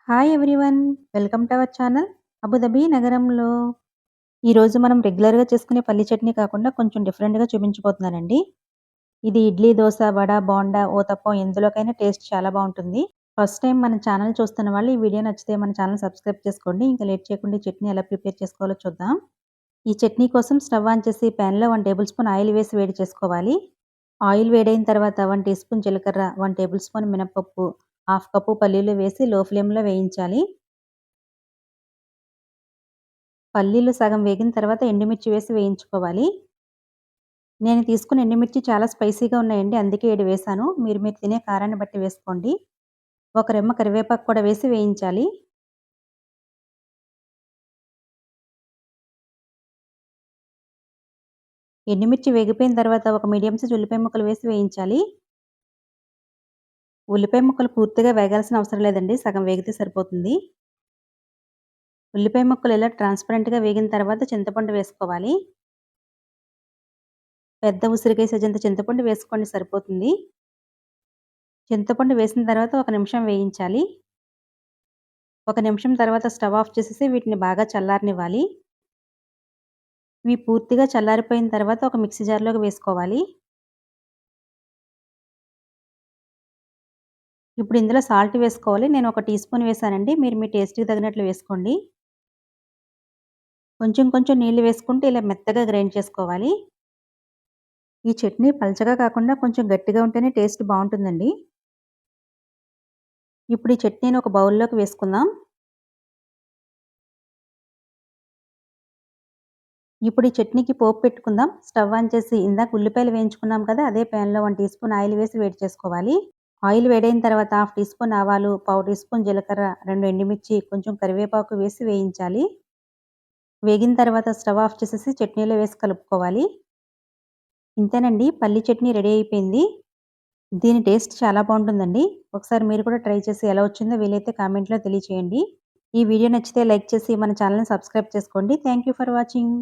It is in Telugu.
Hi everyone. Welcome to our channel. Abu Dhabi నగరంలో ఈరోజు మనం రెగ్యులర్‌గా చేసుకునే పల్లి చట్నీ కాకుండా కొంచెం డిఫరెంట్‌గా చూపించబోతున్నానండి. ఇది ఇడ్లీ, దోస, వడ, బోండా, ఊతప్పం ఎందులోకైనా టేస్ట్ చాలా బావుంటుంది. ఫస్ట్ టైం మన ఛానల్ చూస్తున్న వాళ్ళు ఈ వీడియో నచ్చితే మన ఛానల్ సబ్స్క్రైబ్ చేసుకోండి. ఇంకా లేట్ చేయకుండా ఈ చట్నీ ఎలా ప్రిపేర్ చేసుకోవాలో చూద్దాం. ఈ చట్నీ కోసం స్టవ్ ఆన్ చేసి ప్యాన్‌లో 1 టేబుల్ స్పూన్ ఆయిల్ వేసి వేడి చేసుకోవాలి. ఆయిల్ వేడైన తర్వాత 1 టీ స్పూన్ జీలకర్ర, 1 టేబుల్ స్పూన్ మినపప్పు, హాఫ్ కప్పు పల్లీలు వేసి లో ఫ్లేమ్‌లో వేయించాలి. పల్లీలు సగం వేగిన తర్వాత ఎండుమిర్చి వేసి వేయించుకోవాలి. నేను తీసుకున్న ఎండుమిర్చి చాలా స్పైసీగా ఉన్నాయండి. అందుకే 7 వేశాను. మీరు తినే కారాన్ని బట్టి వేసుకోండి. ఒక రెమ్మ కరివేపాకు కూడా వేసి వేయించాలి. ఎండుమిర్చి వేగిపోయిన తర్వాత ఒక మీడియం సైజ్ ఉల్లిపాయ ముక్కలు వేసి వేయించాలి. ఉల్లిపాయ ముక్కలు పూర్తిగా వేగాల్సిన అవసరం లేదండి. సగం వేగితే సరిపోతుంది. ఉల్లిపాయ ముక్కలు ఇలా ట్రాన్స్‌పరెంట్‌గా వేగిన తర్వాత చింతపండు వేసుకోవాలి. పెద్ద ఉసిరికాయ సైజంత చింతపండు వేసుకోండి సరిపోతుంది. చింతపండు వేసిన తర్వాత ఒక నిమిషం వేయించాలి. ఒక నిమిషం తర్వాత స్టవ్ ఆఫ్ చేసేసి వీటిని బాగా చల్లారనివ్వాలి. ఇవి పూర్తిగా చల్లారిపోయిన తర్వాత ఒక మిక్సీ జార్‌లోకి వేసుకోవాలి. ఇప్పుడు ఇందులో సాల్ట్ వేసుకోవాలి. నేను ఒక టీ స్పూన్ వేశానండి. మీరు మీ టేస్ట్‌కి తగినట్లు వేసుకోండి. కొంచెం కొంచెం నీళ్లు వేసుకుంటూ ఇలా మెత్తగా గ్రైండ్ చేసుకోవాలి. ఈ చట్నీ పలచగా కాకుండా కొంచెం గట్టిగా ఉంటేనే టేస్ట్ బావుంటుందండి. ఇప్పుడు ఈ చట్నీని ఒక బౌల్‌లోకి వేసుకుందాం. ఇప్పుడు ఈ చట్నీకి పోపు పెట్టుకుందాం. స్టవ్ ఆన్ చేసి ఇందాక ఉల్లిపాయలు వేయించుకున్నాం కదా! అదే ప్యాన్‌లో 1 టీ స్పూన్ ఆయిల్ వేసి వేడి చేసుకోవాలి. ఆయిల్ వేడైన తర్వాత హాఫ్ టీ స్పూన్ ఆవాలు, పావు టీ స్పూన్ జీలకర్ర, 2 ఎండుమిర్చి, కొంచెం కరివేపాకు వేసి వేయించాలి. వేగిన తర్వాత స్టవ్ ఆఫ్ చేసేసి చట్నీలో వేసి కలుపుకోవాలి. ఇంతేనండి, పల్లి చట్నీ రెడీ అయిపోయింది. దీని టేస్ట్ చాలా బావుంటుందండి. ఒకసారి మీరు కూడా ట్రై చేసి ఎలా వచ్చిందో వీలైతే కామెంట్‌లో తెలియచేయండి. ఈ వీడియో నచ్చితే లైక్ చేసి మన ఛానెల్‌ని సబ్స్క్రైబ్ చేసుకోండి. Thank you for watching.